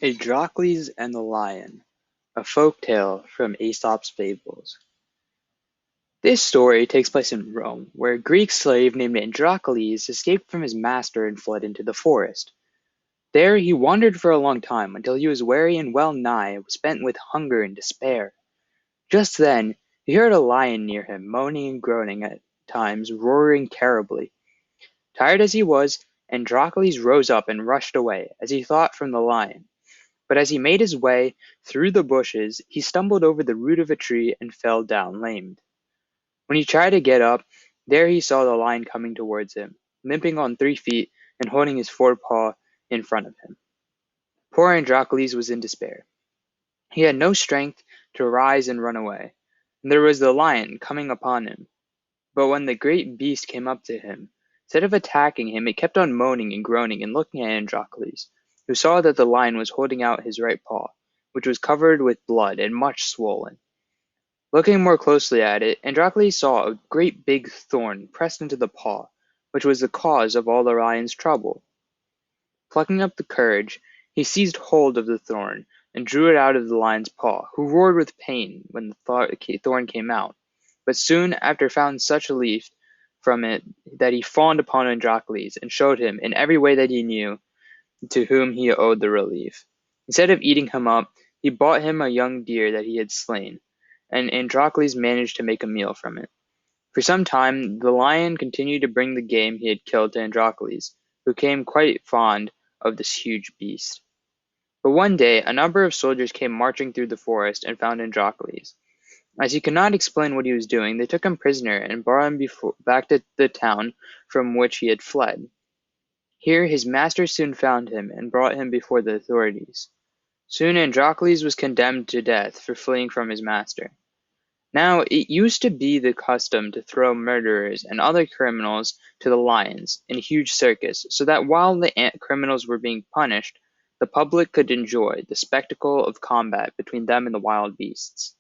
Androcles and the Lion, a folk tale from Aesop's Fables. This story takes place in Rome, where a Greek slave named Androcles escaped from his master and fled into the forest. There he wandered for a long time until he was weary and well nigh spent with hunger and despair. Just then he heard a lion near him, moaning and groaning at times, roaring terribly. Tired as he was, Androcles rose up and rushed away, as he thought, from the lion. But as he made his way through the bushes, he stumbled over the root of a tree and fell down lamed. When he tried to get up, there he saw the lion coming towards him, limping on 3 feet and holding his forepaw in front of him. Poor Androcles was in despair. He had no strength to rise and run away, and there was the lion coming upon him. But when the great beast came up to him, instead of attacking him, it kept on moaning and groaning and looking at Androcles, who saw that the lion was holding out his right paw, which was covered with blood and much swollen. Looking more closely at it, Androcles saw a great big thorn pressed into the paw, which was the cause of all the lion's trouble. Plucking up the courage, he seized hold of the thorn and drew it out of the lion's paw, who roared with pain when the thorn came out, but soon after found such relief from it that he fawned upon Androcles and showed him, in every way that he knew, to whom he owed the relief. Instead of eating him up, he bought him a young deer that he had slain, and Androcles managed to make a meal from it. For some time the lion continued to bring the game he had killed to Androcles, who became quite fond of this huge beast. But one day a number of soldiers came marching through the forest and found Androcles. As he could not explain what he was doing, they took him prisoner and brought him back to the town from which he had fled. Here his master soon found him and brought him before the authorities. Soon Androcles was condemned to death for fleeing from his master. Now it used to be the custom to throw murderers and other criminals to the lions in a huge circus, so that while the criminals were being punished, the public could enjoy the spectacle of combat between them and the wild beasts.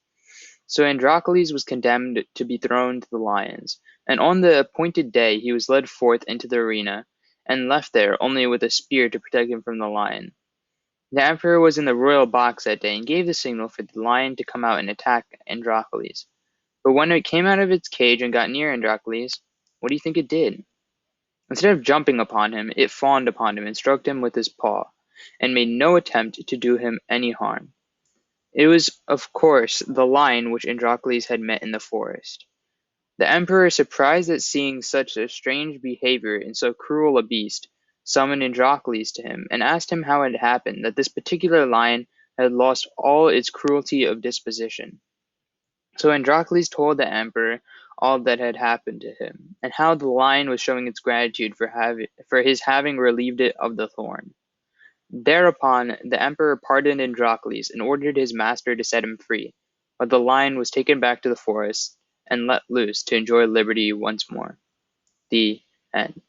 So Androcles was condemned to be thrown to the lions, and on the appointed day he was led forth into the arena, and left there only with a spear to protect him from the lion. The emperor was in the royal box that day and gave the signal for the lion to come out and attack Androcles. But when it came out of its cage and got near Androcles, what do you think it did? Instead of jumping upon him, it fawned upon him and stroked him with his paw, and made no attempt to do him any harm. It was, of course, the lion which Androcles had met in the forest. The emperor, surprised at seeing such a strange behavior in so cruel a beast, summoned Androcles to him, and asked him how it had happened that this particular lion had lost all its cruelty of disposition. So Androcles told the emperor all that had happened to him, and how the lion was showing its gratitude for his having relieved it of the thorn. Thereupon the emperor pardoned Androcles and ordered his master to set him free, but the lion was taken back to the forest and let loose to enjoy liberty once more. The end.